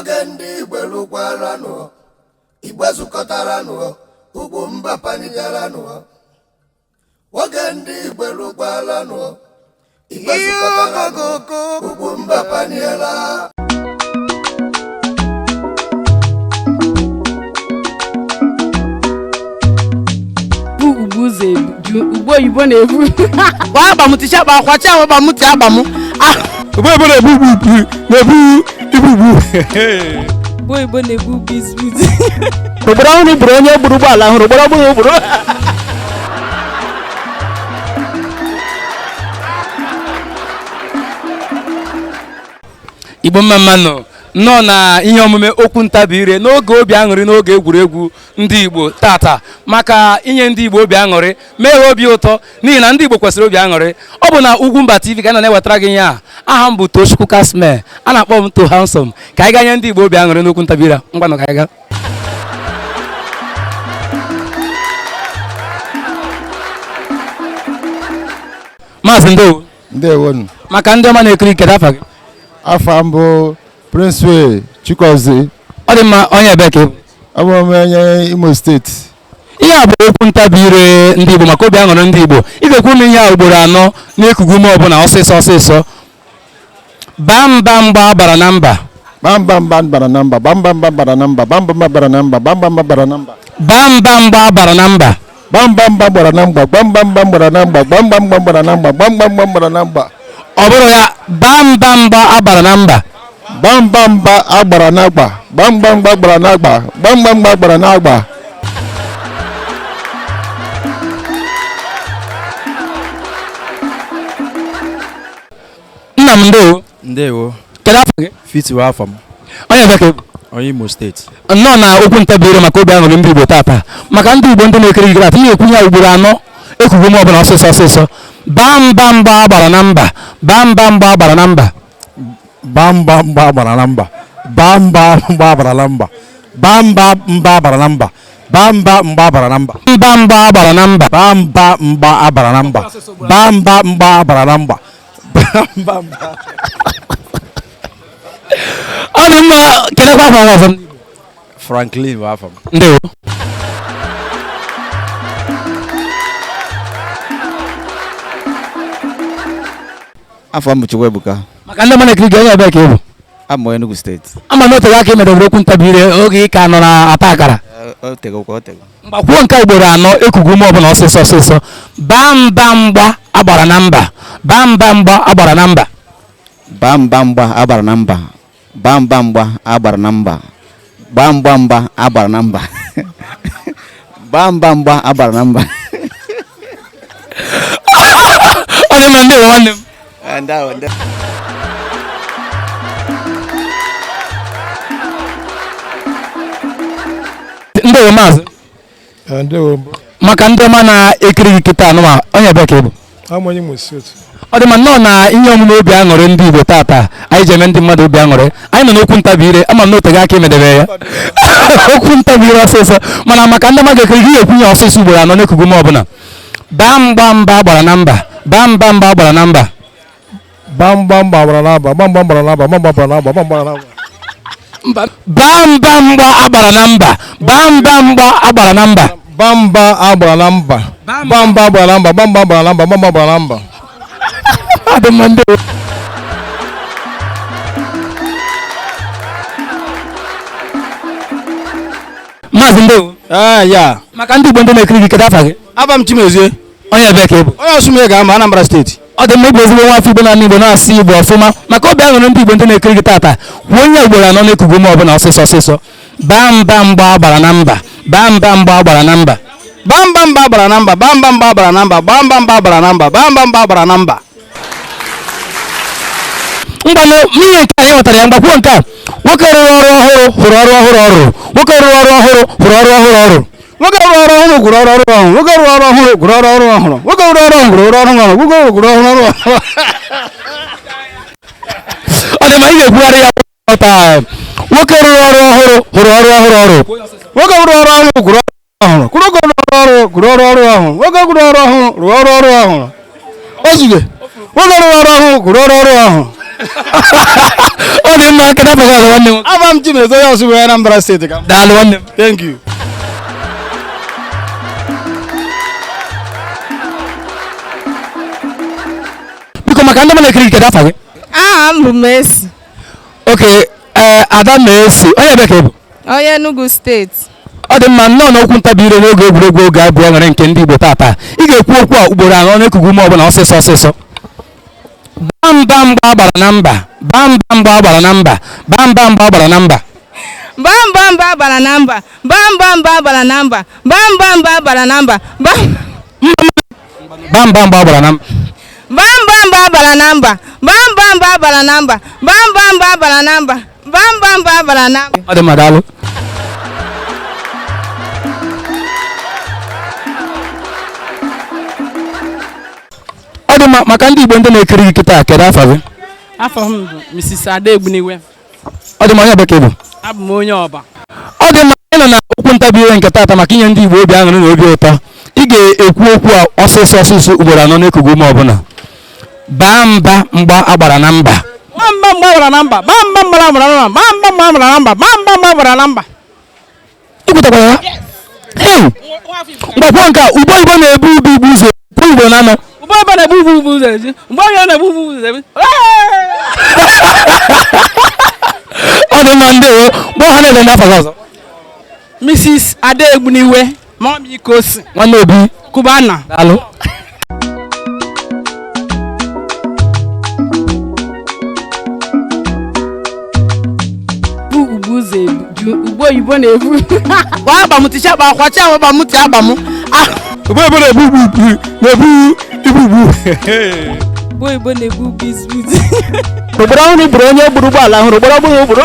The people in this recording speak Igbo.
Ogendi Igwelukwalanu, Igwezukotaranu, Ugwumba Panigaranu. Ogendi Igwelukwalanu, Igwezukotaranu, Ugwumba Paniela. Buze ugbo yibo na ebu wa abamuti chaba kwa cha abamuti abamu ugbo yibo na ebu ibubu ugbo yibo na ebu biscuit ogboro ni bro onye gburu ala hụrụ ogboro Igbo mmanụ nọ na ihe omume okwu ntabi ire n'oge obi aṅụrị n'oge egwuregwu ndị Igbo tata maka inye ndị Igbo obi aṅụrị mee obi ụtọ n'ihi na ndị Igbo kwesịrị obi aṅụrị ọ bụ na UGWUMBA TV ka na-ewetara gị ihe aha m bụ Tochukwu Kasme a na-akpọ m To Handsome ka anyị ganye ndị Igbo obi aṅụrị n'okwu ntabi ire ngwanụ ka anyị gaa Maazị Ndewo maka ndị ọma na-ekiri kedu afa gị afa mbụ Prince Chikozi. Ọ dị mma onye ebe ka ị bụ? Abụ m onye Imo steeti. Ihe a bụ okwu ntabi ire ndị Igbo maka obi aṅụrị ndị Igbo. Ị ga-ekwu m ihe a ugboro anọ n'ekugu ume ọbụla ọsịsọ. Bamba bara na mba. Bamba bara na mba. Bamba bara na mba. Bamba bara na mba. Bamba bara na mba. Bamba bara na mba. Bamba bara na mba. Bamba bara na mba. Bamba bara na mba. Bamba bara na mba. Ọ bụrụ ya bamba abara na mba. Bamba agbara n'agba. Bamba gbara n'agba. Bamba gbara n'agba. Nna m ndewo. Kedu afọ gị? Fitiwa afọ m. Onye ebe ka ị bụ? Onye Imo steeti. Nnọọ na okwu ntabi ire maka obi aṅụrị ndị Igbo tata maka ndị Igbo ndị na-ekiri gị ihe ekwu ya ugboro anọ ekugu m ọbụla ọsịsọ. Bamba bara na mba. Bamba bara na mba. Bamba bara na mba. Bamba bara na mba. Bamba bara na mba. Bamba bara na mba. Bamba bara na mba. Bamba bara na mba. Bamba bara na mba. Ọ dị mma kedekwa afọ ọzọ m? Franklin bụ afọ m. Ndewo. Afọ m Chukwuebuka. Maka ndị mana ekiri gị onye ebe ka ị bụ? Abụ m Enugu steeti. Ama na otere aka imedobere okwu ntabi ire oge ị ka nọ na ata akara. O tego. Mgbakwuo nke ugboro anọ ekugu m ọbụla ọsịsọ. Bamba agbara na mba. Bamba agbara na mba. Bamba agbara na mba. Bamba agbara na mba. Bamba agbara na mba. Bamba agbara na mba. Ọ dị mma ndewo nwanne m. Ndewo maazị. Ndewo. Maka ndị ọma na-ekiri gị kịta anụma onye ebe ka ị bụ? Amụ Imo steeti. Ọ dị mma nnọọ na ihe omume obi aṅụrị ndị Igbo tata anyị ji eme ndị mmadụ obi aṅụrị anyị nọ n'okwu ntabi ire ama m na oteghị aka imedebe ya okwu ntabi ire ọsịsọ mana maka ndị mmadụ ekiri gị ekwu ya ọsịsọ ugboro anọ n'ekugu m ọbụla. Bamba gbara na mba. Bamba gbara na mba. Bamba gbara na mba. Bamba gbara na mba. Bamba gbara na mba. Bamba gbara na mba. Bamba agbara na mba. Bamba agbara na mba. Bamba agbara na mba. Bamba agbara na mba. Bamba agbara na mba. Bamba agbara na mba. Adamande. Maazị Ndewo. Ya. Maka ndị Igbo ndị na-ekiri gị kedu afa gị? Afa m Chimezie. Onye ebe ka ị bụ? Onye Osume ga-ama Anambra steeti. Ọ dị mma ịbụ ezigbo nwa afọ Igbo na Igbo na-asị Igbo ọfụma maka obi aṅụrị ndị Igbo ndị na-ekiri gị tata kwuo onye ugboro anọ n'ekugu m ọbụla ọsịsọ. Bamba agbara na mba. Bamba agbara na mba. Bamba bara na mba. Bamba bara na mba. Bamba bara na mba. Bamba bara na mba. Ngwanụ n'ihe nke anyị nwetara ya mgbakwuo nke a nwoke rụrụ ọrụ ọhụrụ hụrụ ọrụ ọhụrụ. Nwoke rụrụ ọrụ ọhụrụ hụrụ ọrụ ọhụrụ. Nwoke rụrụ ọrụ ọhụrụ gwụrụ ọrụ ọhụrụ. Nwoke rụrụ ọrụ ọhụrụ gwụrụ ọrụ ọhụrụ. Nwoke rụrụ ọrụ ọhụrụ gwụrụ ọrụ ọhụrụ. Nwoke gwụrụ ọrụ ọhụrụ. Ọ dị mma ị ga-ekwugharị ya taa. Nwoke rụrụ ọrụ ọhụrụ hụrụ ọrụ ọhụrụ. Nwoke rụrụ ọrụ ọhụrụ gwụrụ ọrụ ọhụrụ. Nwoke rụrụ ọrụ gwụrụ ọrụ ọhụrụ. Nwoke rụrụ ọrụ ọhụrụ rụrụ ọrụ ọhụrụ. Ozugbo. Nwoke rụrụ ọrụ ọhụrụ gwụrụ ọrụ ọhụrụ. ọ dị mma kedu afọ gị nwanne m Aba m Chimezie onye ọsụ wee Anambra steeti ka m. daalụ nwanne m Thank you. biko maka ndị m na-ekiri kedu afọ gị aha m bụ Messi oke ada Messi onye ebe ka ị bụ onye Enugu steeti ọ dị mma nnọọ n'okwu ntabi ire n'oge egwuregwu oge abụọ nwere nke ndị Igbo tata ị ga-ekwu okwu a ugboro anọ n'ekugu ume ọbụla ọsịsọ ọsịsọ bamba mgba agbara na mba bamba mgba agbara na mba bamba mgba agbara na mba bamba agbara na mba bamba agbara na mba bamba agbara na mba bamba mgba agbara na mba bamba agbara na mba bamba agbara na mba bamba agbara na mba bamba agbara na mba ọ dị mma daalụ ọ dị mma maka ndị Igbo ndị na-ekiri gị kịta kedu afọ gị Afọ m bụ Mrs. Egwuregwu. ọ dị mma onye bekee bụ Abụ m onye Ọba. ọ dị mma ị nọ na okwu ntabi ire nke tata maka inye ndị Igbo obi aṅụrị na obi ụtọ ị ga-ekwu okwu a ọsịsọ ugboro anọ n'ekugu ume ọbụla baa mba mgba agbara na mba Bamba mgba agbara na mba. Bamba mgba agbara na mba. Bamba mgba agbara na mba. Bamba mgba agbara na mba. ikwutakwara ya mgbakwa nke ugbo Igbo na-ebu ubi igbu ụzọ ugbo Igbo na-anọ Ugbo ebe na-ebu ubu ụzọ ezi. Mgbe onye na-ebu ubu ụzọ ezi. ọ dị mma ndị gbọ ha na-eme n'afọ gị ọzọ Mrs. Egwuregwu. Mọmi Kosi. nwanne Obi Kubana. daalụ ugbo oyibo na-ebu gwa agbamuti chakpa akwachi ahụ agbamuti agbamu Ugbo ebe na-ebu ibu. ugbo oyibo na-ebu bizbuz Obodo ọhụrụ gburu onye gburu ụgbọala hụrụ gboro gburu.